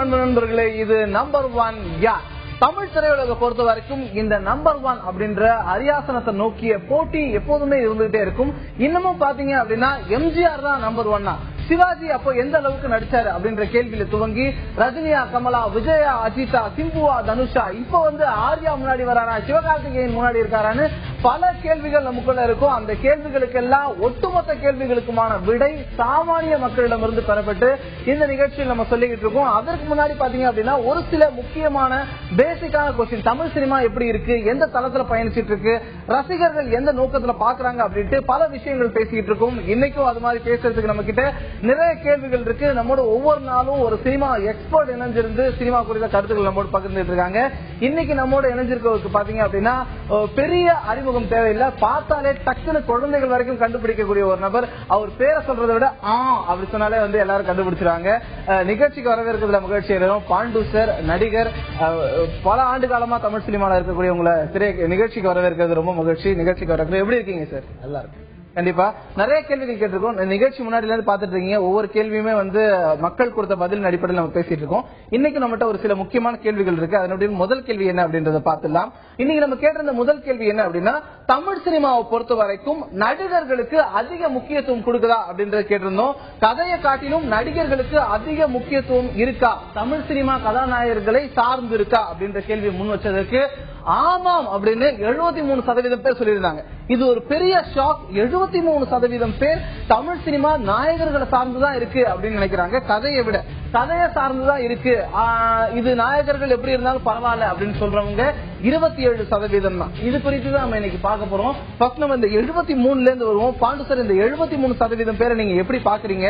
வணக்கம் நண்பர்களே, இது நம்பர் ஒன் யார் தமிழ் திரையுலக பொறுத்த வரைக்கும் இந்த நம்பர் ஒன் அப்படின்ற அரியாசனத்தை நோக்கிய போட்டி எப்போதுமே இருந்துகிட்டே இருக்கும். இன்னமும் பாத்தீங்க அப்படின்னா எம்ஜிஆர் தான் நம்பர் ஒன்னா. சிவாஜி அப்போ எந்த அளவுக்கு நடிச்சாரு அப்படின்ற கேள்வியில துவங்கி ரஜினியா, கமலா, விஜயா, அஜிதா, சிம்புவா, தனுஷா, இப்ப ஆர்யா முன்னாடி வராரா, சிவகார்த்திகேயன் முன்னாடி இருக்காரான்னு பல கேள்விகள் நமக்குள்ள இருக்கும். அந்த கேள்விகளுக்கெல்லாம் ஒட்டுமொத்த கேள்விகளுக்குமான விடை சாமானிய மக்களிடமிருந்து பெறப்பட்டு இந்த நிகழ்ச்சியில் நம்ம சொல்லிக்கிட்டு இருக்கோம். அதற்கு முன்னாடி பாத்தீங்க அப்படின்னா ஒரு சில முக்கியமான பேசிக்கான கொஸ்டின், தமிழ் சினிமா எப்படி இருக்கு, எந்த தளத்துல பயணிச்சிட்டு இருக்கு, ரசிகர்கள் எந்த நோக்கத்துல பாக்குறாங்க அப்படின்ட்டு பல விஷயங்கள் பேசிக்கிட்டு இருக்கோம். இன்னைக்கும் அது மாதிரி பேசுறதுக்கு நம்ம கிட்ட நிறைய கேள்விகள் இருக்கு. நம்மோட ஒவ்வொரு நாளும் ஒரு சினிமா எக்ஸ்பர்ட் இணைஞ்சிருந்து சினிமா குறித்த கருத்துக்கள் நம்மோட பகிர்ந்துட்டு இருக்காங்க. இன்னைக்கு நம்மோட இணைஞ்சிருக்கவருக்கு பாத்தீங்க அப்படின்னா பெரிய அறிமுகம் தேவையில்லை, பார்த்தாலே டக்குனு குழந்தைகள் வரைக்கும் கண்டுபிடிக்கக்கூடிய ஒரு நபர். அவர் பேரை சொல்றதை விட அப்படி சொன்னாலே எல்லாரும் கண்டுபிடிச்சிருவாங்க. நிகழ்ச்சிக்கு வரவேற்கிறதுல மகிழ்ச்சி அடைகிறோம். பாண்டு சார், நடிகர், பல ஆண்டு காலமா தமிழ் சினிமாவில் இருக்கக்கூடிய உங்களை நிகழ்ச்சிக்கு வரவேற்கிறது ரொம்ப மகிழ்ச்சி. நிகழ்ச்சிக்கு வரவேற்கிறது எப்படி இருக்கீங்க சார்? நல்லா இருக்கு. கண்டிப்பா நிறைய கேள்விகள் கேட்டிருக்கோம். நிகழ்ச்சி முன்னாடில இருந்து பாத்துட்டு இருக்கீங்க. ஒவ்வொரு கேள்வியுமே மக்கள் கொடுத்த பதிலின் அடிப்படையில் நம்ம பேசிட்டு இருக்கோம். இன்னைக்கு நம்மகிட்ட ஒரு சில முக்கியமான கேள்விகள் இருக்கு. அதனுடைய முதல் கேள்வி என்ன அப்படின்றத பார்த்துலாம். இன்னைக்கு நம்ம கேட்டிருந்த முதல் கேள்வி என்ன அப்படின்னா, தமிழ் சினிமாவை பொறுத்த வரைக்கும் நடிகர்களுக்கு அதிக முக்கியத்துவம் கொடுக்குதா அப்படின்றத கேட்டிருந்தோம். கதையை காட்டிலும் நடிகர்களுக்கு அதிக முக்கியத்துவம் இருக்கா, தமிழ் சினிமா கதாநாயகர்களை சார்ந்து இருக்கா அப்படின்ற கேள்வி முன் வச்சதற்கு ஆமாம் அப்படின்னு 73% பேர் சொல்லியிருந்தாங்க. இது ஒரு பெரிய ஷாக். 73% பேர் தமிழ் சினிமா நாயகர்களை சார்ந்துதான் இருக்கு அப்படின்னு நினைக்கிறாங்க. கதையை விட கதையை சார்ந்துதான் இருக்கு, இது நாயகர்கள் எப்படி இருந்தாலும் பரவாயில்ல அப்படின்னு சொல்றவங்க 27% தான். இது குறித்து தான் நம்ம இன்னைக்கு பார்க்க போறோம். ஃபர்ஸ்ட் நம்ம இந்த 73ல இருந்து வருவோம். பாண்டு சார், இந்த 73% பேரை நீங்க எப்படி பாக்குறீங்க?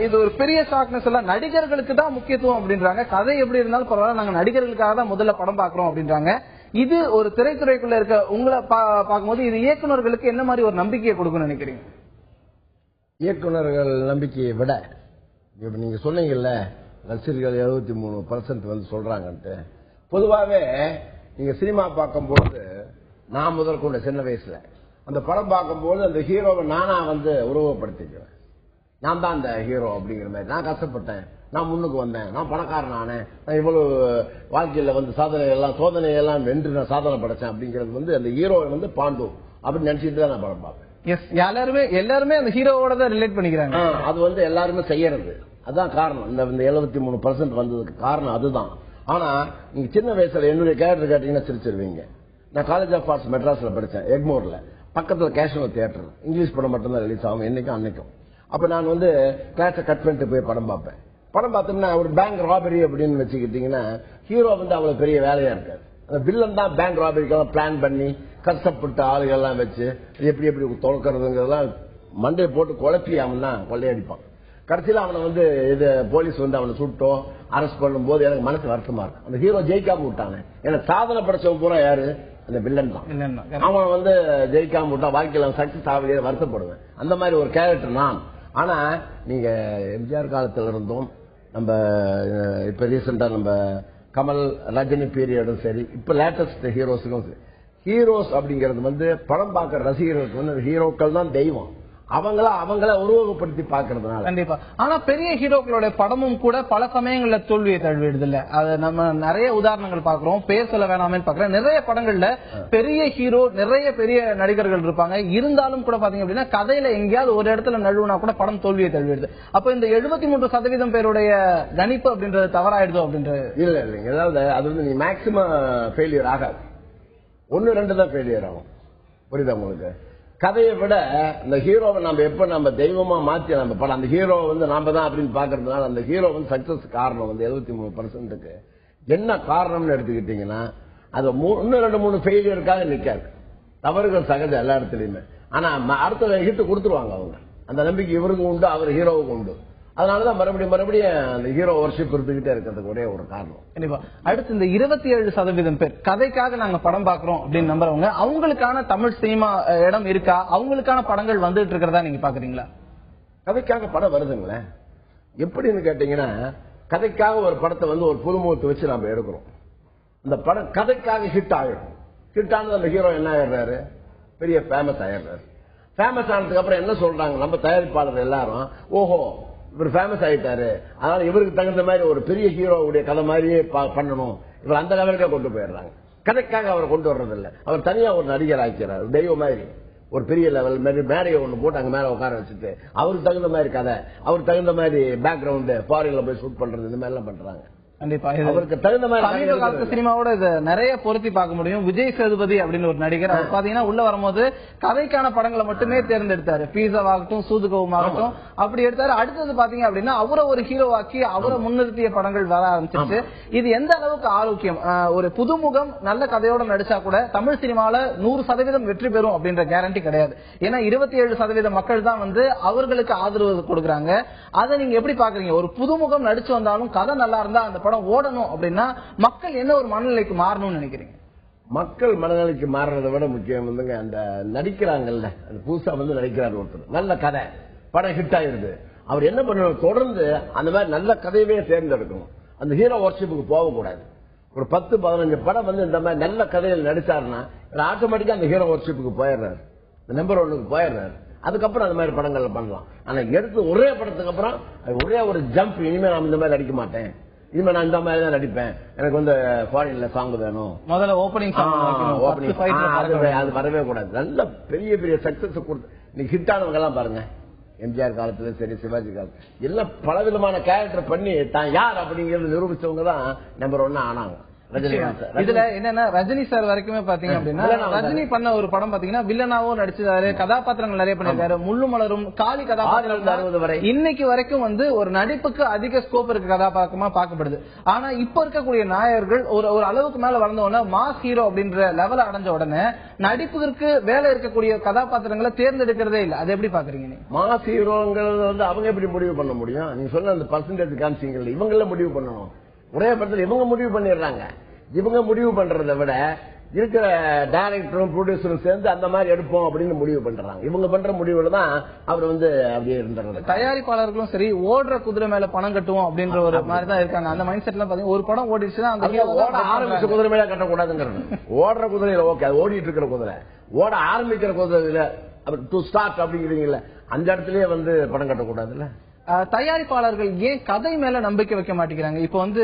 இது ஒரு பெரிய ஷாக்னஸ் எல்லாம். நடிகர்களுக்கு தான் முக்கியத்துவம் அப்படின்றாங்க, கதை எப்படி இருந்தாலும் பரவாயில்ல, நாங்க நடிகர்களுக்காக தான் முதல்ல படம் பாக்குறோம் அப்படின்றாங்க. இது ஒரு திரைத்துறைக்குள்ள இருக்க உங்களை பார்க்கும்போது இது இயக்குநர்களுக்கு என்ன மாதிரி ஒரு நம்பிக்கையை கொடுக்கும்னு நினைக்கிறீங்க? இயக்குநர்கள் நம்பிக்கையை விட இப்ப நீங்க சொன்னீங்கல்ல, ரசிகர்கள் 73% சொல்றாங்கன்ட்டு. பொதுவாகவே நீங்க சினிமா பார்க்கும்போது, நான் முதல் கொண்ட சின்ன வயசுல அந்த படம் பார்க்கும்போது அந்த ஹீரோவை நானா உருவப்படுத்திக்கிறேன். நான் தான் அந்த ஹீரோ அப்படிங்கிற மாதிரி. நான் கஷ்டப்பட்டேன், நான் முன்னுக்கு வந்தேன், நான் பணக்காரன் ஆனேன், நான் இவ்வளவு வாழ்க்கையில சோதனை எல்லாம் வென்று நான் சாதனை படைச்சேன் அப்படிங்கிறது அந்த ஹீரோ பாண்டு அப்படின்னு நினைச்சிட்டு தான் நான் படம் பார்ப்பேன். எல்லாருமே அந்த ஹீரோவோட தான் ரிலேட் பண்ணிக்கிறாங்க. அது எல்லாருமே செய்யறது அதான் காரணம். இந்த 73% வந்ததுக்கு காரணம் அதுதான். ஆனா நீங்க சின்ன வயசுல என்னுடைய கேரக்டர் கேட்டீங்கன்னா சிரிச்சிருவீங்க. நான் காலேஜ் ஆஃப் ஆர்ட்ஸ் மெட்ராஸ்ல படிச்சேன், எக்மோர்ல. பக்கத்துல கேஷுவல் தியேட்டர், இங்கிலீஷ் படம் மட்டும்தான் ரிலீஸ் ஆகும் என்னைக்கும் அன்னைக்கும். அப்ப நான் கிளாஸை கட் பண்ணிட்டு போய் படம் பார்ப்பேன். படம் பார்த்தோம்னா ஒரு பேங்க் ராபரி அப்படின்னு வச்சுக்கிட்டீங்கன்னா ஹீரோ அவ்வளவு பெரிய வேலையா இருக்காது. அந்த வில்லன் தான் பேங்க் ராபரிக்கெல்லாம் பிளான் பண்ணி கஷ்டப்பட்ட ஆளுகள் எல்லாம் வச்சு எப்படி எப்படி தொலைக்கிறதுங்கிறதெல்லாம் மண்டையை போட்டு குழப்பி அவன் தான் கொள்ளையடிப்பான். கடைசியில் அவனை இது போலீஸ் அவனை சுட்டோ அரெஸ்ட் பண்ணும் போது எனக்கு மனசு வருத்தமா இருக்கும். அந்த ஹீரோ ஜெயிக்காம விட்டாங்க. ஏன்னா சாதனை படைச்சவன் பூரா யாரு? அந்த வில்லன் தான். அவன் ஜெயிக்காம விட்டா வாழ்க்கையில சக்சஸ் ஆகலையே வருத்தப்படுவேன். அந்த மாதிரி ஒரு கேரக்டர் நான். ஆனா நீங்க எம்ஜிஆர் காலத்துல இருந்தோம், நம்ம இப்ப ரீசெண்டா நம்ம கமல், ரஜினி பீரியடும் சரி, இப்ப லேட்டஸ்ட் ஹீரோஸுக்கும் சரி, ஹீரோஸ் அப்படிங்கிறது படம் பார்க்கிற ரசிகர்களுக்கு ஹீரோக்கள் தான் தெய்வம். அவங்கள உருவகப்படுத்தி பாக்குறதுனால கண்டிப்பா. ஆனா பெரிய ஹீரோக்களோட படமும் கூட பல சமயங்கள்ல தோல்வியை தழுவிடுது இல்ல. அது நம்ம நிறைய உதாரணங்கள் பாக்குறோம். பேர் சொல்ல வேணாமே பாக்குறேன். நிறைய படங்கள்ல பெரிய ஹீரோ, நிறைய பெரிய நடிகர்கள் இருப்பாங்க. இருந்தாலும் கூட பாத்தீங்க அப்படின்னா கதையில எங்கேயாவது ஒரு இடத்துல நழுவுனா கூட படம் தோல்வியை தழுவிடுது. அப்ப இந்த 73% பேருடைய கணிப்பு அப்படின்றது தவறாயிடுதோ அப்படின்றது? இல்லைங்க. அதாவது அது நீ மேக்சிமம் ஃபெயிலியர் ஆகாது, 1-2 தான் ஃபெயிலியர் ஆகும். புரியுதா உங்களுக்கு? கதையை விட இந்த ஹீரோவை நம்ம தெய்வமா மாத்தி நம்ம படம், அந்த ஹீரோ நாம தான் அப்படின்னு பாக்குறதுனால அந்த ஹீரோ சக்சஸ் காரணம் 73%க்கு என்ன காரணம்னு எடுத்துக்கிட்டீங்கன்னா, அது 1-2-3 ஃபெயிலியருக்காக நிக்காது. தவறுகள் சகஜம் எல்லா இடத்துலயுமே. ஆனா அடுத்த ஹிட் கொடுத்துருவாங்க அவங்க. அந்த நம்பிக்கை இவருக்கும் உண்டு, அவர் ஹீரோவுக்கு உண்டு. அதனாலதான் மறுபடியும் அந்த ஹீரோ வர்ஷிப் இருந்துகிட்டே இருக்கிறதுக்கு ஒரே ஒரு காரணம். கண்டிப்பா. அடுத்து இந்த 27% பேர் கதைக்காக நாங்க படம் பாக்குறோம் அப்படின்னு நம்புறவங்க, அவங்களுக்கான தமிழ் சினிமா இடம் இருக்கா? அவங்களுக்கான படங்கள் வந்துட்டு இருக்கிறதா நீங்க பாக்குறீங்களா? கதைக்காக படம் வருதுங்களே. எப்படின்னு கேட்டீங்கன்னா, கதைக்காக ஒரு படத்தை ஒரு புதுமுகத்தை வச்சு நம்ம எடுக்கிறோம். அந்த படம் கதைக்காக ஹிட் ஆகிடும். ஹிட் ஆனது அந்த ஹீரோ என்ன ஆயிடுறாரு? பெரிய ஃபேமஸ் ஆயிடுறாரு. ஃபேமஸ் ஆனதுக்கு அப்புறம் என்ன சொல்றாங்க நம்ம தயாரிப்பாளர் எல்லாரும், ஓஹோ இவர் ஃபேமஸ் ஆயிட்டாரு, அதனால இவருக்கு தகுந்த மாதிரி ஒரு பெரிய ஹீரோவுடைய கதை மாதிரியே பண்ணணும், இவர் அந்த லெவலுக்கே கொண்டு போயிடுறாங்க. கதைக்காக அவரை கொண்டு வர்றதில்லை, அவர் தனியா ஒரு நடிகர் ஆக்கிறார், தெய்வம் மாதிரி ஒரு பெரிய லெவல் மாதிரி மேடையை ஒண்ணு போட்டு அங்க மேல உட்கார வச்சுட்டு அவருக்கு தகுந்த மாதிரி கதை, அவருக்கு தகுந்த மாதிரி பேக்ரவுண்ட், ஃபாரின்ல போய் ஷூட் பண்றது, இந்த மாதிரி எல்லாம் பண்றாங்க. கண்டிப்பா அவருக்கு தகுந்த மாதிரி சமீப காலத்து சினிமாவோட இதை நிறைய பொருத்தி பார்க்க முடியும். விஜய் சேதுபதி அப்படின்னு ஒரு நடிகர், அவர் பாத்தீங்கன்னா உள்ள வரும்போது கதைக்கான படங்களை மட்டுமே தேர்ந்தெடுத்தாரு. பீஸாவாகட்டும் சூதுகவும் ஆகட்டும் அப்படி எடுத்தாரு. அடுத்தது பாத்தீங்க அப்படின்னா அவரை ஒரு ஹீரோவாக்கி அவரை முன்னிறுத்திய படங்கள் வர ஆரம்பிச்சிருச்சு. இது எந்த அளவுக்கு ஆரோக்கியம்? ஒரு புதுமுகம் நல்ல கதையோட நடிச்சா கூட தமிழ் சினிமால 100% வெற்றி பெறும் அப்படின்ற கேரண்டி கிடையாது. ஏன்னா 27% மக்கள் தான் வந்து அவர்களுக்கு ஆதரவு கொடுக்கறாங்க. அதை நீங்க எப்படி பாக்குறீங்க? ஒரு புதுமுகம் நடிச்சு வந்தாலும் கதை நல்லா இருந்தா அந்த படம் ஓடணும் அப்படின்னா மக்கள் என்ன ஒரு மனநிலைக்கு மாறணும்னு நினைக்கிறீங்க? மக்கள் மனநிலைக்கு மாறுறதை விட முக்கியம் வந்துங்க அந்த நடிக்கிறாங்கல்ல, அந்த புதுசா வந்து நடிக்கிறார் ஒருத்தர், நல்ல கதை படம் ஹிட் ஆயிருது, அவர் என்ன பண்ணணும், தொடர்ந்து அந்த மாதிரி நல்ல கதையவே தேர்ந்தெடுக்கணும். அந்த ஹீரோ ஒர்க்ஷிப்புக்கு போகக்கூடாது. ஒரு 10-15 படம் வந்து இந்த மாதிரி நல்ல கதையில் நடிச்சாருன்னா ஆட்டோமேட்டிக்கா அந்த ஹீரோ ஒர்க்ஷிப்புக்கு போயிடுறாரு, நம்பர் 1க்கு போயிடுறாரு. அதுக்கப்புறம் அந்த மாதிரி படங்கள்ல பண்ணலாம். ஆனா எடுத்து ஒரே படத்துக்கு அப்புறம் ஒரே ஒரு ஜம்ப், இனிமே நான் இந்த மாதிரி நடிக்க மாட்டேன், இனிமே நான் இந்த மாதிரி தான் நடிப்பேன், எனக்கு வந்து ஃபாரின்ல சாங் வேணும், முதல்ல ஓபனிங் அது வரவே கூடாது. நல்ல பெரிய பெரிய சக்சஸ் கொடுத்து இன்னைக்கு ஹிட் ஆனவங்க எல்லாம் பாருங்க, எம்ஜிஆர் காலத்துல சரி, சிவாஜி காலத்துல எல்லாம் பலவிதமான கேரக்டர் பண்ணி தான் யார் அப்படிங்கறது நிரூபிச்சவங்க தான் நம்பர் 1 ஆனாங்க. இதுல என்னன்னா ரஜினி சார் வரைக்குமே பாத்தீங்க அப்படின்னா ரஜினி பண்ண ஒரு படம் பாத்தீங்கன்னா வில்லனாவும் நடிச்சிருக்காரு, கதாபாத்திரங்கள் நிறைய பண்ணிருக்காரு, முள்ளு மலரும், காளி கதாபாத்திரம் இன்னைக்கு வரைக்கும் வந்து ஒரு நடிப்புக்கு அதிக ஸ்கோப் இருக்கு கதாபாத்திரமா பார்க்கப்படுது. ஆனா இப்ப இருக்கக்கூடிய நாயர்கள் ஒரு அளவுக்கு மேல வளர்ந்த உடனே மாஸ் ஹீரோ அப்படின்ற லெவல் அடைஞ்ச உடனே நடிப்புக்கு வேலை இருக்கக்கூடிய கதாபாத்திரங்களை தேர்ந்தெடுக்கிறதே இல்ல. அது எப்படி பாக்குறீங்க? மாஸ் ஹீரோங்கிறது வந்து அவங்க எப்படி முடிவு பண்ண முடியும்? நீங்க சொன்ன அந்த பர்சன்டேஜ் காமிச்சிங்கல்ல, இவங்கள முடிவு பண்ணணும். ஒரே படத்தில் இவங்க முடிவு பண்ணிடுறாங்க. இவங்க முடிவு பண்றதை விட இருக்கிற டைரக்டரும் ப்ரொடியூசரும் சேர்ந்து அந்த மாதிரி எடுப்போம் அப்படின்னு முடிவு பண்றாங்க. இவங்க பண்ற முடிவுல தான் அவர் வந்து அப்படியே இருந்தாங்க. தயாரிப்பாளர்களும் சரி, ஓடுற குதிரை மேல பணம் கட்டுவோம் அப்படின்ற ஒரு மாதிரி தான் இருக்காங்க. அந்த மைண்ட் செட்ல பாத்தீங்கன்னா ஒரு படம் ஓடிச்சுன்னா ஓட ஆரம்பிச்ச குதிரை மேல கட்டக்கூடாதுங்கிறது. ஓடுற குதிரையில ஓகே, அது ஓடிட்டு இருக்கிற குதிரை, ஓட ஆரம்பிக்கிற குதிரையில டு ஸ்டார்ட் அப்படிங்கிறீங்கல்ல, அந்த இடத்துலயே வந்து படம் கட்டக்கூடாதுல்ல. தயாரிப்பாளர்கள் ஏன் கதை மேல நம்பிக்கை வைக்க மாட்டேங்கிறாங்க? இப்போ வந்து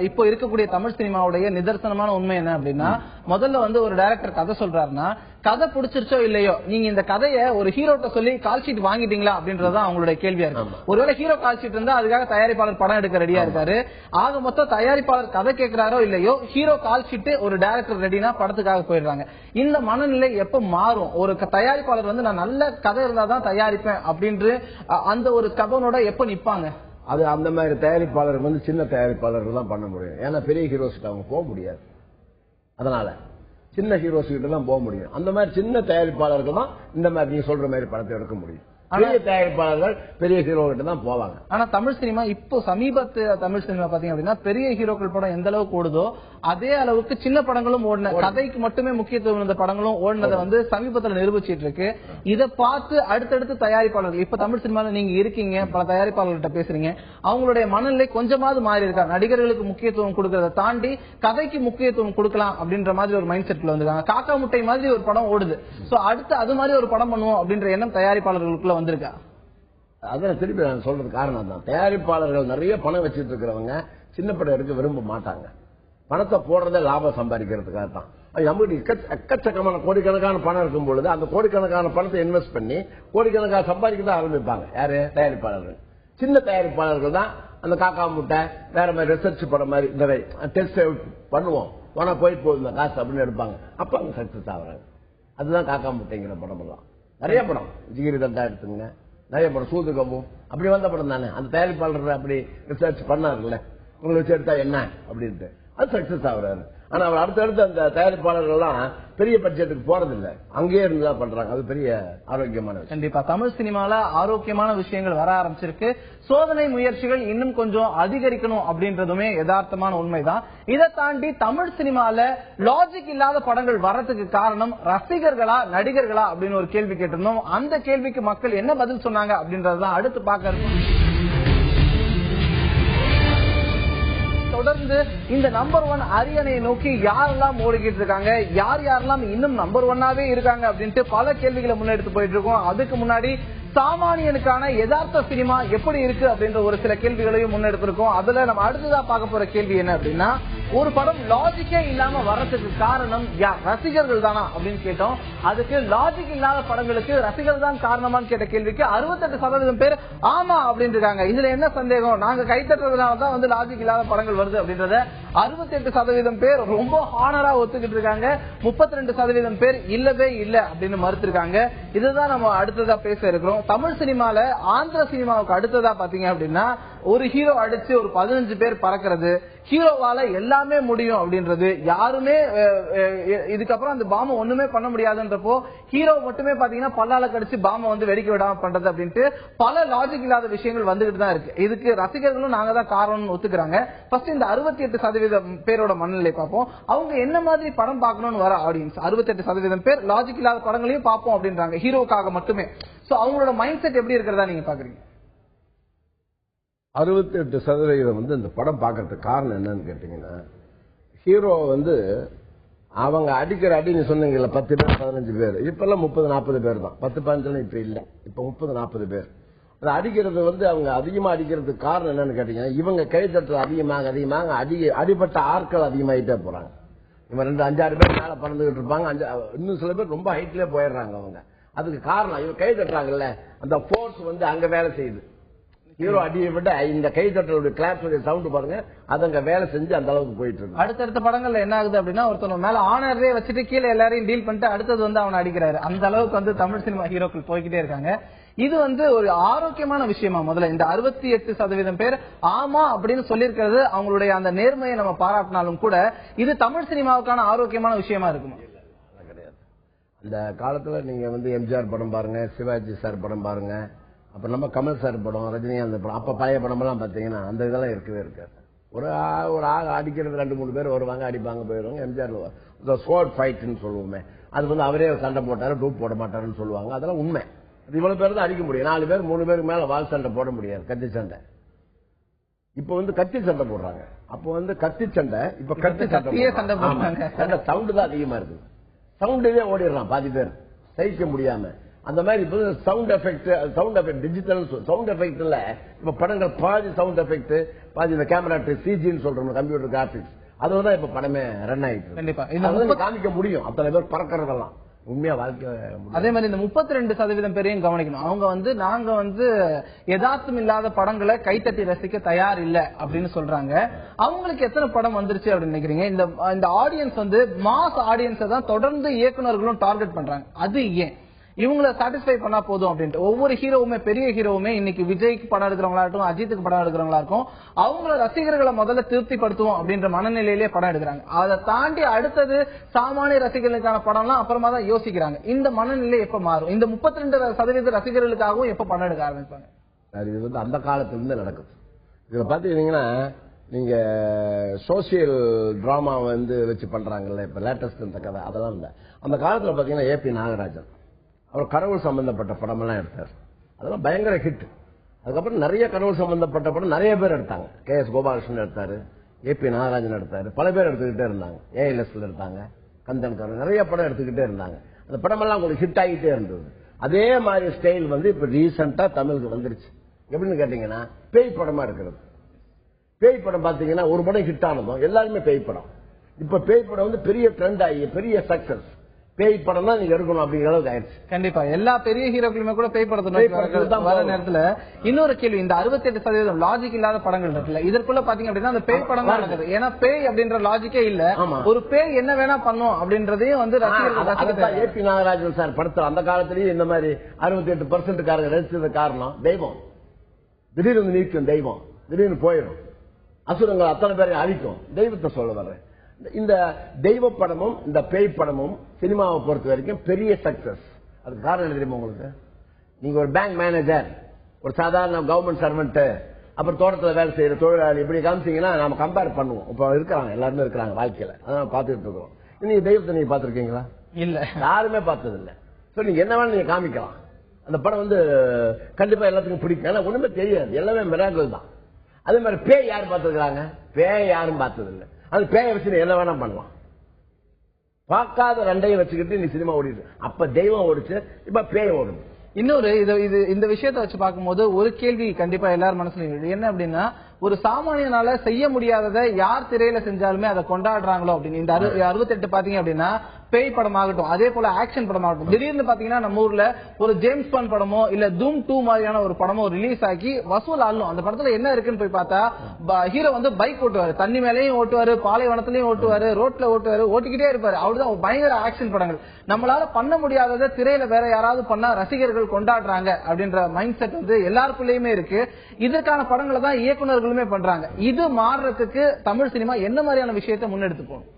இப்போ இருக்கக்கூடிய தமிழ் சினிமாவுடைய நிதர்சனமான உண்மை என்ன அப்படின்னா, முதல்ல வந்து ஒரு டைரக்டர் கதை சொல்றாருன்னா கதை பிடிச்சிருச்சோ இல்லையோ, நீங்க இந்த கதையை ஒரு ஹீரோட்ட சொல்லி கால் ஷீட் வாங்கிட்டீங்களா அப்படின்றதான் அவங்களுடைய கேள்வியா இருக்கு. ஒருவேளை ஹீரோ கால் ஷீட் இருந்தா அதுக்காக தயாரிப்பாளர் படம் எடுக்க ரெடியா இருக்காரு. ஆக மொத்தம் தயாரிப்பாளர் கதை கேட்கிறாரோ இல்லையோ, ஹீரோ கால் ஷீட் ஒரு டைரக்டர் ரெடினா படத்துக்காக போயிடுறாங்க. இந்த மனநிலை எப்ப மாறும்? ஒரு தயாரிப்பாளர் வந்து நான் நல்ல கதை இருந்தாதான் தயாரிப்பேன் அப்படின்று அந்த ஒரு கதனோட எப்ப நிப்பாங்க? அது அந்த மாதிரி தயாரிப்பாளர் வந்து சின்ன தயாரிப்பாளர்கள் தான் பண்ண முடியும். ஏன்னா பெரிய ஹீரோஸ் அவங்க போக முடியாது. அதனால சின்ன ஹீரோஸ் கிட்ட தான் போக முடியும். அந்த மாதிரி சின்ன தயாரிப்பாளர்கள் தான் இந்த மாதிரி நீங்க சொல்ற மாதிரி படத்தை எடுக்க முடியும். பெரிய தயாரிப்பாளர்கள் பெரிய ஹீரோ கிட்ட தான் போவாங்க. ஆனா தமிழ் சினிமா இப்போ சமீபத்து தமிழ் சினிமா பாத்தீங்க அப்படின்னா பெரிய ஹீரோக்கள் படம் எந்த அளவுக்கு ஓடுதோ அதே அளவுக்கு சின்ன படங்களும் ஓடின, கதைக்கு மட்டுமே முக்கியத்துவம் இருந்த படங்களும் ஓடினதை வந்து சமீபத்தில் நிரூபிச்சிட்டு இருக்கு. இதை பார்த்து அடுத்தடுத்து தயாரிப்பாளர்கள், இப்ப தமிழ் சினிமாவில் நீங்க இருக்கீங்க, பல தயாரிப்பாளர்கிட்ட பேசுறீங்க, அவங்களுடைய மனநிலை கொஞ்சமாவது மாறி இருக்கா? நடிகர்களுக்கு முக்கியத்துவம் கொடுக்கறத தாண்டி கதைக்கு முக்கியத்துவம் கொடுக்கலாம் அப்படின்ற மாதிரி ஒரு மைண்ட் செட்ல வந்துருக்காங்க. காக்கா முட்டை மாதிரி ஒரு படம் ஓடுது, சோ அடுத்து அது மாதிரி ஒரு படம் பண்ணுவோம் அப்படின்ற எண்ணம் தயாரிப்பாளர்களுக்குள்ள வந்திருக்கா? அதான் திருப்பி நான் சொல்றது காரணம் தான். தயாரிப்பாளர்கள் நிறைய பணம் வச்சிட்டு இருக்கிறவங்க சின்ன படம் எடுக்க விரும்ப மாட்டாங்க. பணத்தை போடுறதே லாபம் சம்பாதிக்கிறதுக்காக தான். நம்மகிட்ட எக்கச்சக்கமான கோடிக்கணக்கான பணம் இருக்கும் பொழுது அந்த கோடிக்கணக்கான பணத்தை இன்வெஸ்ட் பண்ணி கோடிக்கணக்கான சம்பாதிக்க தான் ஆரம்பிப்பாங்க. யாரு? தயாரிப்பாளர்கள். சின்ன தயாரிப்பாளர்கள் தான் அந்த காக்கா முட்டை வேற மாதிரி ரிசர்ச் படம் மாதிரி இந்த டெஸ்ட் பண்ணுவோம், போனா போயிட்டு போகுது காசு அப்படின்னு எடுப்பாங்க. அப்ப அவங்க சக்சஸ் ஆகுறாங்க. அதுதான் காக்கா முட்டைங்கிற படம் எல்லாம். நிறைய படம் ஜிகிரி தண்டா எடுத்துங்க, நிறைய படம் சூதுகவும் அப்படி வந்த படம் தானே. அந்த தயாரிப்பாளர் அப்படி ரிசர்ச் பண்ணாருல்ல, உங்களை வச்சு எடுத்தா என்ன அப்படின்ட்டு அது சக்சஸ் ஆகுறாரு. ஆனா அவர் அடுத்தடுத்து அந்த தயாரிப்பாளர்கள் எல்லாம் பெரிய பட்ஜெட்டுக்கு போறதில்லை, அங்கேயே இருந்துதான் பண்றாங்க. அது பெரிய ஆரோக்கியமான விஷயம். கண்டிப்பா தமிழ் சினிமால ஆரோக்கியமான விஷயங்கள் வர ஆரம்பிச்சிருக்கு. சோதனை முயற்சிகள் இன்னும் கொஞ்சம் அதிகரிக்கணும் அப்படின்றதுமே யதார்த்தமான உண்மைதான். இதை தாண்டி தமிழ் சினிமால லாஜிக் இல்லாத படங்கள் வர்றதுக்கு காரணம் ரசிகர்களா நடிகர்களா அப்படின்னு ஒரு கேள்வி கேட்டிருந்தோம். அந்த கேள்விக்கு மக்கள் என்ன பதில் சொன்னாங்க அப்படின்றதுதான் அடுத்து பார்க்க. தொடர்ந்து இந்த நம்பர் 1 அரியணையை நோக்கி யாரெல்லாம் ஓடிக்கிட்டு இருக்காங்க, யார் யாரெல்லாம் இன்னும் நம்பர் 1ஆவே இருக்காங்க அப்படின்ட்டு பல கேள்விகளை முன்னெடுத்து போயிட்டு இருக்கோம். அதுக்கு முன்னாடி சாமானியனுக்கான யதார்த்த சினிமா எப்படி இருக்கு அப்படின்ற ஒரு சில கேள்விகளையும் முன்னெடுத்திருக்கோம். அதுல நம்ம அடுத்ததா பார்க்க போற கேள்வி என்ன அப்படின்னா, ஒரு படம் லாஜிக்கே இல்லாம வர்றதுக்கு காரணம் யார், ரசிகர்கள் தானா அப்படின்னு கேட்டோம். அதுக்கு லாஜிக் இல்லாத படங்களுக்கு ரசிகர்கள் தான் காரணமான்னு கேட்ட கேள்விக்கு 68% பேர் ஆமா அப்படின்னு இருக்காங்க. இதுல என்ன சந்தேகம், நாங்க கைத்தட்டுறதுனாலதான் வந்து லாஜிக் இல்லாத படங்கள் வருது அப்படின்றத 68% பேர் ரொம்ப ஹானரா ஒத்துக்கிட்டு இருக்காங்க. 32% பேர் இல்லவே இல்ல அப்படின்னு மறுத்திருக்காங்க. இதுதான் நம்ம அடுத்ததா பேச இருக்கிறோம். தமிழ் சினிமால ஆந்திர சினிமாவுக்கு அடுத்ததா பாத்தீங்க அப்படின்னா, ஒரு ஹீரோ அடிச்சு ஒரு 15 பேர் பறக்கிறது, ஹீரோவால எல்லாமே முடியும் அப்படின்றது, யாருமே இதுக்கப்புறம் அந்த பாம்பை ஒண்ணுமே பண்ண முடியாதுன்றப்போ ஹீரோ மட்டுமே பாத்தீங்கன்னா பல்லால கடிச்சு பாம்பை வந்து வெடிக்க விடாம பண்றது அப்படின்ட்டு பல லாஜிக் இல்லாத விஷயங்கள் வந்துகிட்டு தான் இருக்கு. இதுக்கு ரசிகர்களும் நாங்க தான் காரணம்னு ஒத்துக்கிறாங்க. ஃபர்ஸ்ட் இந்த 68% பேரோட மனநிலை பார்ப்போம். அவங்க என்ன மாதிரி படம் பார்க்கணும்னு வர ஆடியன்ஸ் 68% பேர் லாஜிக் இல்லாத படங்களையும் பார்ப்போம் அப்படின்றாங்க, ஹீரோக்காக மட்டுமே. சோ அவங்களோட மைண்ட் செட் எப்படி இருக்கிறதா நீங்க பாக்குறீங்க? 68% வந்து இந்த படம் பார்க்கறதுக்கு காரணம் என்னன்னு கேட்டீங்கன்னா, ஹீரோ வந்து அவங்க அடிக்கிற அடி நீ சொன்னீங்கல்ல 10 பேர் 15 பேர், இப்ப எல்லாம் 30-40 பேர் தான். 10-15 இப்ப இல்ல, இப்ப 30-40 பேர். அது அடிக்கிறது வந்து அவங்க அதிகமா அடிக்கிறதுக்கு காரணம் என்னன்னு கேட்டீங்கன்னா, இவங்க கை தட்டுறது அதிகமாக அடிபட்ட ஆட்கள் அதிகமாயிட்டே போறாங்க. இவங்க 2-5-6 பேர் மேல பறந்துகிட்டு இருப்பாங்க, இன்னும் சில பேர் ரொம்ப ஹைட்லயே போயிடுறாங்க அவங்க. அதுக்கு காரணம் இவங்க கை தட்டுறாங்கல்ல, அந்த போர்ஸ் வந்து அங்க வேலை செய்யுது. ஹீரோ அடியை விட இந்த கை தட்டலுடைய கிளாப் சவுண்ட் பாருங்க, அது அங்க வேலை செஞ்சு அந்த அளவுக்கு போயிட்டு இருக்கு. அடுத்தடுத்த படங்கள்ல என்ன ஆகுது அப்படின்னா, ஒருத்தவங்க மேல ஆனரே வச்சுட்டு கீழே எல்லாரையும் டீல் பண்ணிட்டு அடுத்தது வந்து அவனை அடிக்கிறாரு. அந்த அளவுக்கு வந்து தமிழ் சினிமா ஹீரோக்கள் போய்கிட்டே இருக்காங்க. இது வந்து ஒரு ஆரோக்கியமான விஷயமா? முதல்ல இந்த 68% பேர் ஆமா அப்படின்னு சொல்லியிருக்கிறது அவங்களுடைய அந்த நேர்மையை நம்ம பாராட்டினாலும் கூட, இது தமிழ் சினிமாவுக்கான ஆரோக்கியமான விஷயமா இருக்குமா? கிடையாது. அந்த காலத்துல நீங்க வந்து எம்ஜிஆர் படம் பாருங்க, சிவாஜி சார் படம் பாருங்க, அப்ப நம்ம கமல் சார் படம், ரஜினிகாந்த் படம், அப்ப பழைய படம் எல்லாம் பாத்தீங்கன்னா அந்த இதெல்லாம் இருக்கவே இருக்காது. ஒரு ஆள் அடிக்கிறது 2-3 பேர் வருவாங்க, அடிப்பாங்க, போயிடுவாங்க. எம்ஜிஆர் ஸ்வாட் ஃபைட்னு சொல்லுவோமே, அது வந்து அவரே சண்டை போட்டாரு, டூப் போட மாட்டாருன்னு சொல்லுவாங்க. அதெல்லாம் உண்மை. இவ்வளவு பேர் தான் அடிக்க முடியும். 4 பேர் 3 பேருக்கு மேல வால் சண்டை போட முடியாது, கத்தி சண்டை. இப்ப வந்து கத்தி சண்டை போடுறாங்க. அப்ப வந்து கத்தி சண்டை, இப்ப கத்தி சண்டை போடுறாங்க. சவுண்ட் தான் அதிகமா இருக்கு. சவுண்டிலே ஓடிடுறான் பாதி பேர் சகிக்க முடியாம. அந்த மாதிரி இப்ப sound effect digital sound effect இல்ல, இப்ப படங்கள் பாதி சவுண்ட் எஃபெக்ட், பாதி இந்த கேமரா சிஜின்னு சொல்றோம், கம்ப்யூட்டர் கிராபிக்ஸ், அதுதான் இப்ப படமே ரன் ஆயிட்டு. கண்டிப்பா காமிக்க முடியும் அத்தனை பேர் பறக்கிறதெல்லாம் உண்மையா வாழ்க்கை. அதே மாதிரி இந்த 32% பேரையும் கவனிக்கணும். அவங்க வந்து நாங்க வந்து யதார்த்தம் இல்லாத படங்களை கைத்தட்டி ரசிக்க தயார் இல்ல அப்படின்னு சொல்றாங்க. அவங்களுக்கு எத்தனை படம் வந்துருச்சு அப்படின்னு நினைக்கிறீங்க? இந்த ஆடியன்ஸ் வந்து மாஸ் ஆடியன்ஸை தான் தொடர்ந்து இயக்குநர்களும் டார்கெட் பண்றாங்க. அது ஏன் இவங்களை சாட்டிஸ்பை பண்ணா போதும் அப்படின்ட்டு ஒவ்வொரு ஹீரோவுமே, பெரிய ஹீரோவுமே இன்னைக்கு விஜய்க்கு படம் எடுக்கிறவங்களா இருக்கும், அஜித்துக்கு படம் எடுக்கிறவங்களா இருக்கும், அவங்கள ரசிகர்களை முதல்ல திருப்திப்படுத்துவோம் அப்படின்ற மனநிலையிலேயே படம் எடுக்கிறாங்க. அதை தாண்டி அடுத்தது சாமானிய ரசிகர்களுக்கான படம்லாம் அப்புறமா தான் யோசிக்கிறாங்க. இந்த மனநிலை எப்ப மாறும்? இந்த 32% ரசிகர்களுக்காகவும் எப்ப படம் எடுக்க ஆரம்பிப்பாங்க? இது வந்து அந்த காலத்துல இருந்து நடக்குது. இதுல பாத்தீங்கன்னா, நீங்க சோசியல் டிராமா வந்து வச்சு பண்றாங்கல்ல, இப்ப லேட்டஸ்ட் இந்த கதை அதெல்லாம் இல்ல. அந்த காலத்துல பாத்தீங்கன்னா ஏபி நாகராஜன் அவர் கடவுள் சம்பந்தப்பட்ட படம் எல்லாம் எடுத்தார். அதெல்லாம் பயங்கர ஹிட். அதுக்கப்புறம் நிறைய கடவுள் சம்பந்தப்பட்ட படம் நிறைய பேர் எடுத்தாங்க. KS கோபாலகிருஷ்ணன் எடுத்தாரு, ஏபி நாகராஜன் எடுத்தாரு, பல பேர் எடுத்துக்கிட்டே இருந்தாங்க. ALSல எடுத்தாங்க, கந்தன்கர், நிறைய படம் எடுத்துக்கிட்டே இருந்தாங்க. அந்த படம் எல்லாம் உங்களுக்கு ஹிட் ஆகிட்டே இருந்தது. அதே மாதிரி ஸ்டைல் வந்து இப்ப ரீசெண்டா தமிழுக்கு வந்துருச்சு. எப்படின்னு கேட்டீங்கன்னா, பேய் படமா இருக்கிறது. பேய் படம் பாத்தீங்கன்னா ஒரு படம் ஹிட் ஆனதும் எல்லாருமே பேய் படம். இப்ப பேய் படம் வந்து பெரிய ட்ரெண்ட் ஆகி பெரிய சக்சஸ். பேய் படம் தான் நீங்க எடுக்கணும் அப்படிங்கிற அளவுக்கு ஆயிடுச்சு. கண்டிப்பா எல்லா பெரிய ஹீரோக்களுமே கூட பேய் படத்தை வர நேரத்துல இன்னொரு கேள்வி, இந்த 68% லாஜிக் இல்லாத படங்கள் இருக்குல்ல, இதற்குள்ள பாத்தீங்க அப்படின்னா அந்த பேய் படம் தான் நடக்குது. ஏன்னா பேய் அப்படின்ற லாஜிக்கே இல்ல, ஒரு பேய் என்ன வேணா பண்ணும் அப்படின்றதையும் வந்து ரசிகர்கள். ஏபி நாகராஜன் சார் படத்துல அந்த காலத்திலேயே இந்த மாதிரி 68% காரங்க ரசிச்சது காரணம் தெய்வம். திடீர்னு வந்து நீக்கும் தெய்வம், திடீர்னு போயிடும், அசுரங்கள் அத்தனை பேரை அழிக்கும். தெய்வத்தை சொல்ல வர்றேன். இந்த தெய்வ படமும் இந்த பேய் படமும் சினிமாவை பொறுத்த வரைக்கும் பெரிய சக்சஸ். அதுக்கு காரணம் தெரியுமா உங்களுக்கு? நீங்க ஒரு பேங்க் மேனேஜர், ஒரு சாதாரண கவர்மெண்ட் சர்வெண்ட், அப்புறம் தோட்டத்தில் வேலை செய்யற தொழிலாளி, இப்படி காமிச்சீங்கன்னா நம்ம கம்பேர் பண்ணுவோம். இப்ப இருக்கிறாங்க, எல்லாருமே இருக்கிறாங்க வாழ்க்கையில, அதான் பார்த்துட்டு இருக்கோம். நீங்க தெய்வத்தை நீங்க பாத்துருக்கீங்களா? இல்ல, யாருமே பார்த்தது இல்ல. சோ நீங்க என்ன வேணும் நீங்க காமிக்கலாம். அந்த படம் வந்து கண்டிப்பா எல்லாத்துக்கும் பிடிக்கும். ஏன்னா ஒண்ணுமே தெரியாது, எல்லாமே மிராக்கிள் தான். அதே மாதிரி பேய் யாரு பார்த்துருக்காங்க? பேய் யாரும் பார்த்தது இல்லை. அது பேயை வச்சு என்ன வேணா பண்ணலாம். பார்க்காத ரெண்டையும் வச்சுக்கிட்டு நீ சினிமா ஓடிட்டு, அப்ப தெய்வம் ஓடிச்சு, இப்ப பேய் ஓடுது. இன்னொரு இந்த விஷயத்தை வச்சு பார்க்கும்போது ஒரு கேள்வி கண்டிப்பா எல்லாரும் மனசுல என்ன அப்படின்னா, ஒரு சாமானியனால செய்ய முடியாததை யார் திரையில செஞ்சாலுமே அதை கொண்டாடுறாங்களோ அப்படின்னு. இந்த 68 பாத்தீங்க அப்படின்னா பேய் படம் ஆகட்டும், அதே போல ஆக்ஷன் படம் ஆகட்டும், திடீர்னு பாத்தீங்கன்னா நம்ம ஊர்ல ஒரு ஜேம்ஸ் பாண்ட் படமோ இல்ல தூம் 2 மாதிரியான ஒரு படமோ ரிலீஸ் ஆகி வசூல் ஆகணும். அந்த படத்துல என்ன இருக்குன்னு போய் பார்த்தா ஹீரோ வந்து பைக் ஓட்டுவாரு, தண்ணி மேலேயும் ஓட்டுவாரு, பாலைவனத்திலையும் ஓட்டுவாரு, ரோட்ல ஓட்டுவாரு, ஓட்டிக்கிட்டே இருப்பாரு. அவருதான் பயங்கர ஆக்ஷன் படங்கள். நம்மளால பண்ண முடியாததை திரையில வேற யாராவது பண்ணா ரசிகர்கள் கொண்டாடுறாங்க அப்படின்ற மைண்ட் செட் வந்து எல்லாருக்குள்ளயுமே இருக்கு. இதற்கான படங்களை தான் இயக்குநர்களுமே பண்றாங்க. இது மாறுறதுக்கு தமிழ் சினிமா என்ன மாதிரியான விஷயத்தை முன்னெடுத்து போகணும்?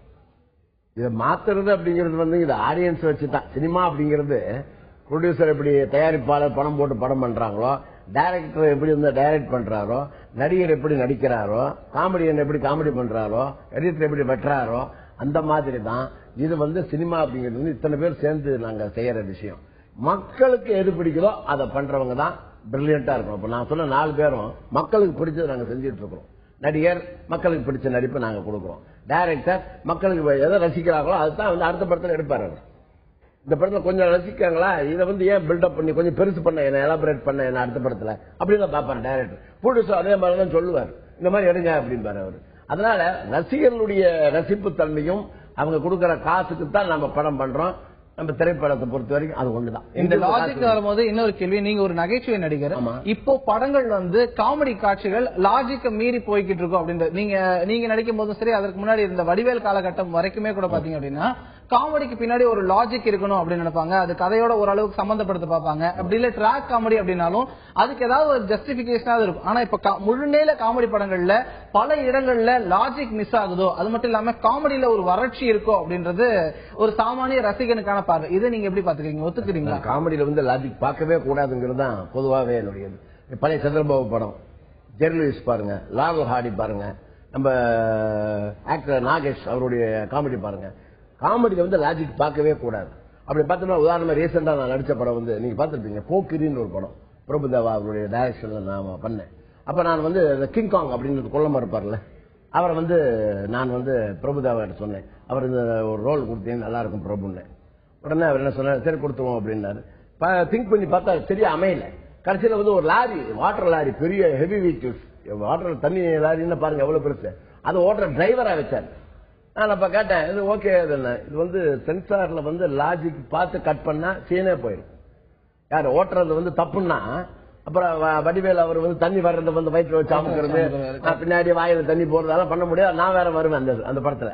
இதை மாத்துறது அப்படிங்கிறது வந்து இது ஆடியன்ஸ் வச்சுதான். சினிமா அப்படிங்கிறது ப்ரொடியூசர் எப்படி தயாரிப்பாளர் பணம் போட்டு படம் பண்றாங்களோ, டைரக்டர் எப்படி வந்து டைரக்ட் பண்றாரோ, நடிகர் எப்படி நடிக்கிறாரோ, காமெடியன் எப்படி காமெடி பண்றாரோ, எடிட்டர் எப்படி வெட்டுறாரோ, அந்த மாதிரி தான் இது வந்து சினிமா அப்படிங்கிறது வந்து இத்தனை பேர் சேர்ந்து நாங்க செய்யற விஷயம். மக்களுக்கு எது பிடிக்குதோ அதை பண்றவங்க தான் பிரில்லியண்டா இருக்கும். இப்ப நான் சொன்ன 4 பேரும் மக்களுக்கு பிடிச்சதை நாங்க செஞ்சுட்டு இருக்கோம். நடிகர் மக்களுக்கு பிடிச்ச நடிப்பை நாங்க கொடுக்கிறோம். டைரக்டர் மக்களுக்கு எதை ரசிக்கிறாங்களோ அதுதான் வந்து அடுத்த படத்தில் எடுப்பாரு. இந்த படத்துல கொஞ்சம் ரசிக்காங்களா, இதை வந்து ஏன் பில்டப் பண்ணி கொஞ்சம் பெருசு பண்ண என்ன, எலாபரேட் பண்ண என்ன அடுத்த படத்துல அப்படின்னு பாப்பாரு டைரக்டர். ப்ரொடியூசர் அதே மாதிரி தான் சொல்லுவார், இந்த மாதிரி எடுங்க அப்படின்பாரு அவரு. அதனால ரசிகர்களுடைய ரசிப்பு தன்மையும் அவங்க கொடுக்கிற காசுக்கு தான் நம்ம படம் பண்றோம். நம்ம திரைப்படத்தை பொறுத்த வரைக்கும் அது ஒண்ணுதான். இந்த லாஜிக் வரும்போது இன்னொரு கேள்வி, நீங்க ஒரு நகைச்சுவை நடிகர், இப்போ படங்கள் வந்து காமெடி காட்சிகள் லாஜிக்க மீறி போய்கிட்டு இருக்கும் அப்படின்றது நீங்க நடிக்கும் போதும் சரி, அதற்கு முன்னாடி இருந்த வடிவேல் காலகட்டம் வரைக்குமே கூட பாத்தீங்க அப்படின்னா காமெடிக்கு பின்னாடி ஒரு லாஜிக் இருக்கணும் அப்படின்னு நினைப்பாங்க. அது கதையோட ஓரளவுக்கு சம்பந்தப்படுத்த பார்ப்பாங்க. அப்படி இல்ல ட்ராக் காமெடி அப்படின்னாலும் அதுக்கு ஏதாவது ஒரு ஜஸ்டிபிகேஷனாவது இருக்கும். ஆனா இப்ப முழுநேர காமெடி படங்கள்ல பல இடங்கள்ல லாஜிக் மிஸ் ஆகுதோ, அது மட்டும் இல்லாம காமெடியில ஒரு வறட்சி இருக்கோ அப்படின்றது ஒரு சாமானிய ரசிகனுக்கான பார்வை. இதை நீங்க எப்படி பாத்துக்கிறீங்க, ஒத்துக்கிறீங்களா? காமெடியில வந்து லாஜிக் பார்க்கவே கூடாதுங்கிறது தான் பொதுவாகவே என்னுடைய பழைய சந்திரபாபு படம், ஜெர்லிஸ் பாருங்க, லால் ஹாடி பாருங்க, நம்ம ஆக்டர் நாகேஷ் அவருடைய காமெடி பாருங்க. காமெடியில வந்து லாஜிக் பார்க்கவே கூடாது. அப்படி பார்த்தோம்னா உதாரணமா ரீசெண்டா நான் நடிச்ச படம் வந்து நீங்க பார்த்திருப்பீங்க, போக்கிரின்னு ஒரு படம், பிரபுதேவா அவருடைய டைரக்ஷன்ல நான் பண்ணேன். அப்ப நான் வந்து கிங்காங் அப்படின்னு கொல்லமா இருப்பார்ல, அவரை வந்து நான் வந்து பிரபுதேவா கிட்ட சொன்னேன், அவர் இந்த ஒரு ரோல் கொடுத்தீங்க நல்லா இருக்கும் பிரபுன்னு. உடனே அவர் என்ன சொன்னார், சரி கொடுத்துருவோம் அப்படின்னாரு. திங்க் பண்ணி பார்த்தா சரியா அமையல. கடைசியில வந்து ஒரு லாரி, வாட்டர் லாரி, பெரிய ஹெவி வெஹிக்கிள்ஸ், வாட்டர் தண்ணி லாரின்னு பாருங்க எவ்வளவு பெருசு, அது ஓட்டுற டிரைவரா வச்சாரு. நான் அப்ப கேட்டேன், இது ஓகே, இது வந்து சென்சார்ல வந்து லாஜிக் பார்த்து கட் பண்ணா சீனே போயிடும். யாரு ஓட்டுறது வந்து தப்புன்னா அப்புறம் வடிவேல் அவர் வந்து தண்ணி வர்றத வந்து வயிற்று வச்சு அமுக்கிறது, பின்னாடி வாயில தண்ணி போறது அதெல்லாம் பண்ண முடியாது. நான் வேற வருவேன் அந்த படத்துல,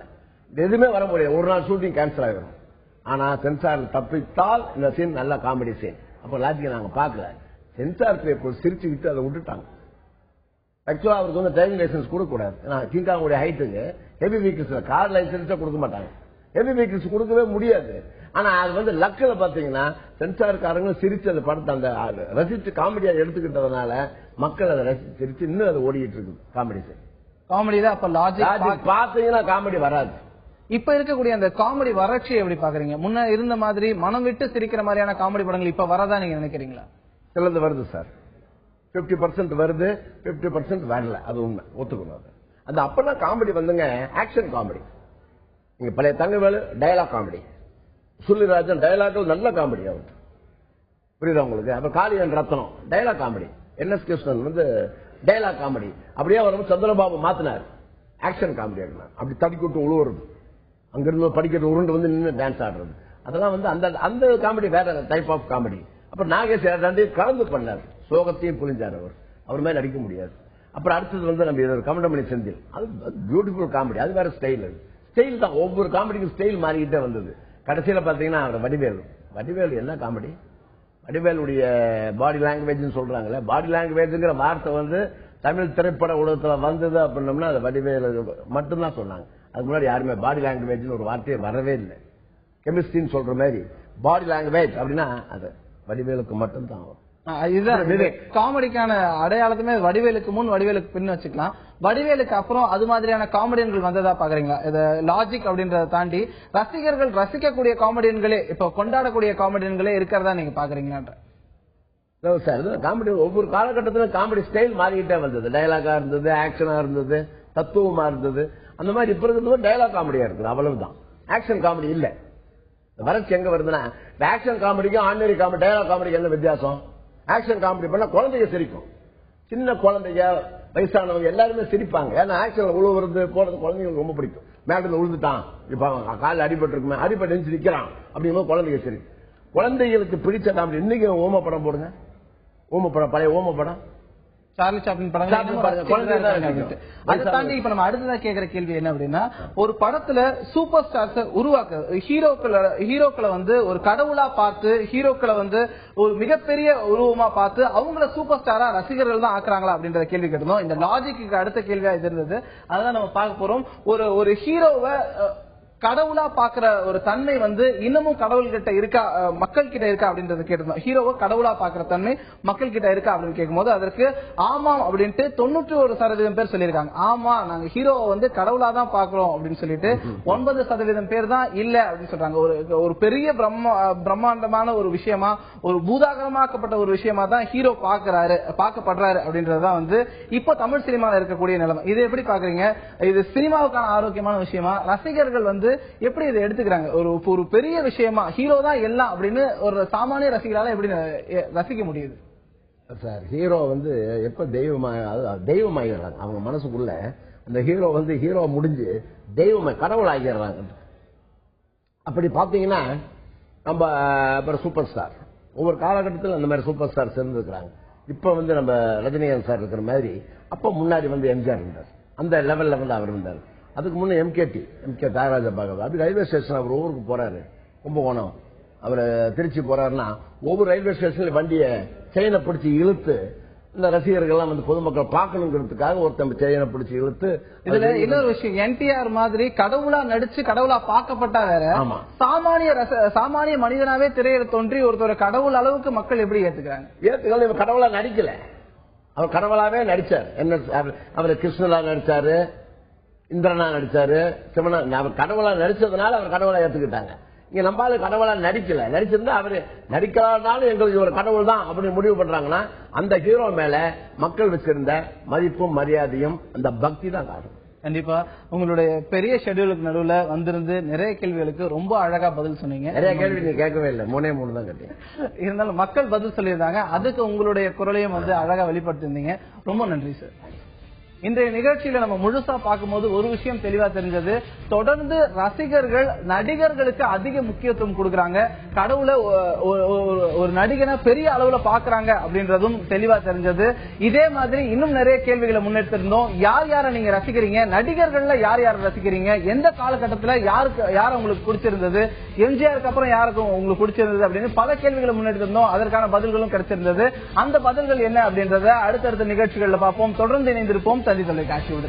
எதுவுமே வர முடியாது. ஒரு நாள் ஷூட்டிங் கேன்சல் ஆகிடும். ஆனா சென்சார் தப்பித்தால் இந்த சீன் நல்ல காமெடி சீன். அப்ப லாஜிக் நாங்க பாக்கல, சென்சார் பேப்பர் சிரிச்சுக்கிட்டு அதை விட்டுட்டாங்க. ஆக்சுவலா அவருக்கு வந்து டிரைவிங் லைசன்ஸ் கொடுக்க கூடாது. கிங்காங்குடைய ஹைட்டுக்கு ஹெவி வெஹிக்கிள்ஸ் கார் லைசன்ஸா கொடுக்க மாட்டாங்க, ஹெவி வெஹிக்கிள்ஸ் கொடுக்கவே முடியாது. ஆனா அது வந்து லக்கில் பாத்தீங்கன்னா சென்சார்காரங்க சிரிச்சு அந்த படத்தை அந்த ரசிச்சு காமெடியா எடுத்துக்கிட்டதுனால மக்கள் அதை ரசிச்சு சிரிச்சு இன்னும் அதை ஓடிட்டு இருக்கு. காமெடி காமெடி தான். அப்ப லாஜிக் பாத்தீங்கன்னா காமெடி வராது. இப்ப இருக்கக்கூடிய அந்த காமெடி வறட்சி எப்படி பாக்குறீங்க? முன்ன இருந்த மாதிரி மனம் விட்டு சிரிக்கிற மாதிரியான காமெடி படங்கள் இப்ப வரதா நீங்க நினைக்கிறீங்களா? சிலது வருது சார், 50% வருது, 50% வரல. அது உண்மை, ஒத்துக்கணும். அது அப்பெல்லாம் காமெடி வந்துங்க ஆக்ஷன் காமெடி. நீங்க பழைய தங்கவேலு டயலாக் காமெடி, சுள்ளிராஜன் டயலாக்கள் நல்ல காமெடி அவருக்கு, புரியுதா உங்களுக்கு? அப்ப காளியன் ரத்னம் டயலாக் காமெடி, NS கிருஷ்ணன் வந்து டயலாக் காமெடி. அப்படியே அவர் சந்திரபாபு மாத்தினார், ஆக்ஷன் காமெடி. அப்படி தடிக்கிட்டு உழுவுறது, அங்கிருந்து படிக்கிறது உருண்டு வந்து நின்று டான்ஸ் ஆடுறது, அதெல்லாம் வந்து அந்த காமெடி வேற டைப் ஆஃப் காமெடி. அப்புறம் நாகேஷ் கலந்து பண்ணார், சோகத்தையும் புரிஞ்சார் அவர் மாதிரி நடிக்க முடியாது. அப்புறம் அடுத்தது வந்து நம்ம கமண்டமணி செந்தில், அது பியூட்டிஃபுல் காமெடி, அது வேற ஸ்டைல். ஸ்டைல் தான், ஒவ்வொரு காமெடிக்கும் ஸ்டைல் மாறிக்கிட்டே வந்தது. கடைசியில பாத்தீங்கன்னா அவர் வடிவேலு என்ன காமெடி, வடிவேலுடைய பாடி லாங்குவேஜ் சொல்றாங்களே, பாடி லாங்குவேஜ்ங்கிற வார்த்தை வந்து தமிழ் திரைப்பட உலகத்துல வந்தது அப்படின்னோம்னா அது வடிவேலு மட்டும்தான் சொன்னாங்க. அதுக்கு முன்னாடி யாருமே பாடி லாங்குவேஜ் ஒரு வார்த்தையே வரவே இல்லை. கெமிஸ்ட்ரின்னு சொல்ற மாதிரி பாடி லாங்குவேஜ் அப்படின்னா அது வடிவேலுக்கு மட்டும்தான் வரும். இதுதான் காமெடிக்கான அடையாளத்துமே, வடிவேலுக்கு முன் வடிவேலுக்கு பின் வச்சுக்கலாம். வடிவேலுக்கு அப்புறம் அது மாதிரியான காமெடியன்கள் வந்ததா பாக்குறீங்களா? இது லாஜிக் அப்படின்றத தாண்டி ரசிகர்கள் ரசிக்கக்கூடிய காமெடியன்களே, இப்ப கொண்டாடக்கூடிய காமெடியன்களே இருக்கிறதா நீங்க பாக்குறீங்களா? சார் காமெடி ஒவ்வொரு காலகட்டத்திலும் காமெடி ஸ்டைல் மாறிக்கிட்டே வந்தது. டயலாகா இருந்தது, ஆக்ஷனா இருந்தது, தத்துவமா இருந்தது. அந்த மாதிரி இப்ப இருக்கிறது டயலாக் காமெடியா இருக்குது, அவ்வளவுதான். ஆக்ஷன் காமெடி இல்ல. வறட்சி எங்க வருதுன்னா, ஆக்ஷன் காமெடிக்கும் ஆர்டினரி காமெடி டயலாக் காமெடிக்கு என்ன வித்தியாசம்? ஆக்ஷன் காமெடி பண்ணா குழந்தைங்க சிரிக்கும், சின்ன குழந்தைங்க வயசானவங்க எல்லாருமே சிரிப்பாங்க. ஏன்னா ஆக்ஷன் உழுவுறது போறது குழந்தைங்களுக்கு ரொம்ப பிடிக்கும். மேல உழுதுட்டான், இப்ப காலில் அடிபட்டு இருக்குமே, அடிபட்டு நிக்கிறான் அப்படிங்கும்போது குழந்தைங்க சிரிக்கும். குழந்தைகளுக்கு பிடிச்ச காமெடி இன்னைக்கு ஓம படம் போடுங்க, ஓம படம், பழைய ஓம படம், சார்லி சாப்ளின் படம். அதை தாண்டி இப்ப நம்ம அடுத்ததா கேக்குற கேள்வி என்ன அப்படின்னா, ஒரு படத்துல சூப்பர் ஸ்டார்ஸ் உருவாக்க ஹீரோக்களை வந்து ஒரு கடவுளா பார்த்து, ஹீரோக்களை வந்து ஒரு மிகப்பெரிய உருவமா பார்த்து அவங்கள சூப்பர் ஸ்டாரா ரசிகர்கள் தான் ஆக்குறாங்களா அப்படின்ற கேள்வி கேட்டிருந்தோம். இந்த லாஜிக்கு அடுத்த கேள்வியா இது இருந்தது. அதான் நம்ம பார்க்க போறோம். ஒரு ஹீரோவை கடவுளா பாக்குற ஒரு தன்மை வந்து இன்னமும் கடவுள்கிட்ட இருக்கா, மக்கள் கிட்ட இருக்கா அப்படின்றது கேட்டிருந்தோம். ஹீரோவை கடவுளா பாக்குற தன்மை மக்கள் கிட்ட இருக்கா அப்படின்னு கேட்கும்போது அதற்கு ஆமாம் அப்படின்ட்டு 91% பேர் சொல்லியிருக்காங்க. ஆமா, நாங்க ஹீரோவை வந்து கடவுளா தான் பாக்குறோம் அப்படின்னு சொல்லிட்டு 9% பேர் தான் இல்ல அப்படின்னு சொல்றாங்க. ஒரு பெரிய பிரம்மாண்டமான ஒரு விஷயமா, ஒரு பூதாகரமாக்கப்பட்ட ஒரு விஷயமா தான் ஹீரோ பார்க்கப்படுறாரு அப்படின்றதுதான் வந்து இப்ப தமிழ் சினிமாவில் இருக்கக்கூடிய நிலைமை. இதை எப்படி பாக்குறீங்க? இது சினிமாவுக்கான ஆரோக்கியமான விஷயமா? ரசிகர்கள் வந்து எப்படி இதை எடுத்துக்கிறாங்க? ஒரு பெரிய விஷயமா, ஹீரோ தான் எல்லாம் அப்படின்னு ஒரு சாமானிய ரசிகரால எப்படி ரசிக்க முடியுது சார்? ஹீரோ வந்து எப்ப தெய்வமாயிடுறாங்க அவங்க மனசுக்குள்ள. அந்த ஹீரோ வந்து ஹீரோ முடிஞ்சு தெய்வமாய் கடவுள் ஆகிடுறாங்க. அப்படி பாத்தீங்கன்னா நம்ம சூப்பர் ஸ்டார் ஒவ்வொரு காலகட்டத்தில் அந்த மாதிரி சூப்பர் ஸ்டார்ஸ் இருந்திருக்கிறாங்க. இப்ப வந்து நம்ம ரஜினிகாந்த் சார் இருக்கிற மாதிரி அப்ப முன்னாடி வந்து எம்ஜிஆர் இருந்தார், அந்த லெவல்ல வந்து அவர் இருந்தார். அதுக்கு முன்னே எம்கே தியாகராஜ பாகவத். அப்படி ரயில்வே ஸ்டேஷன் அவர் ஊருக்கு போறாரு, கும்பகோணம், அவர் திருச்சி போறாருன்னா ஒவ்வொரு ரயில்வே ஸ்டேஷன்ல வண்டியை செயினை பிடிச்சி இழுத்து இந்த ரசிகர்கள் வந்து பொதுமக்கள் பார்க்கணுங்கிறதுக்காக ஒருத்தர் செயினை பிடிச்சி இழுத்து. இதுல இன்னொரு விஷயம், என்டிஆர் மாதிரி கடவுளா நடிச்சு கடவுளா பார்க்கப்பட்டா வேற, சாமானிய மனிதனாவே திரையில தோன்றி ஒருத்தர் கடவுள் அளவுக்கு மக்கள் எப்படி ஏத்துக்கிறாங்க? கடவுளா நடிக்கல, அவர் கடவுளாவே நடிச்சார். என்ன அவர் கிருஷ்ணலா நடிச்சாரு, இந்திரனா நடிச்சாரு, சிவனா. அவர் கடவுளா நடிச்சதுனால அவர் கடவுளா ஏத்துக்கிட்டாங்க. இங்க நம்மளால கடவுளா நடிச்சிருந்தா அவரு நடிக்கலாம்னாலும் எங்களுக்கு ஒரு கடவுள் தான் அப்படின்னு முடிவு பண்றாங்கன்னா அந்த ஹீரோ மேல மக்கள் வச்சிருந்த மதிப்பும் மரியாதையும் அந்த பக்தி தான் காரணம். கண்டிப்பா உங்களுடைய பெரிய ஷெட்யூலுக்கு நடுவுல வந்திருந்து நிறைய கேள்விகளுக்கு ரொம்ப அழகா பதில் சொன்னீங்க. நிறைய கேள்வி நீங்க கேட்கவே இல்லை, 3 தான் கேட்டீங்க. இருந்தாலும் மக்கள் பதில் சொல்லியிருந்தாங்க, அதுக்கு உங்களுடைய குரலையும் வந்து அழகா வெளிப்படுத்திருந்தீங்க. ரொம்ப நன்றி சார். இன்றைய நிகழ்ச்சியில நம்ம முழுசா பார்க்கும்போது ஒரு விஷயம் தெளிவா தெரிஞ்சது, தொடர்ந்து ரசிகர்கள் நடிகர்களுக்கு அதிக முக்கியத்துவம் கொடுக்கறாங்க, கடவுளை ஒரு நடிகனை பெரிய அளவுல பாக்குறாங்க அப்படின்றதும் தெளிவா தெரிஞ்சது. இதே மாதிரி இன்னும் நிறைய கேள்விகளை முன்னெடுத்திருந்தோம். யாரை நீங்க ரசிக்கிறீங்க, நடிகர்கள்ல யார் ரசிக்கிறீங்க, எந்த காலகட்டத்தில் யார் உங்களுக்கு பிடிச்சிருந்தது, எம்ஜிஆருக்கு அப்புறம் யாருக்கும் உங்களுக்கு பிடிச்சிருந்தது அப்படின்னு பல கேள்விகளை முன்னெடுத்திருந்தோம். அதற்கான பதில்களும் கிடைச்சிருந்தது. அந்த பதில்கள் என்ன அப்படின்றத அடுத்தடுத்த நிகழ்ச்சிகள்ல பார்ப்போம். தொடர்ந்து இணைந்திருப்போம் தந்தி தொலைக்காட்சியோடு.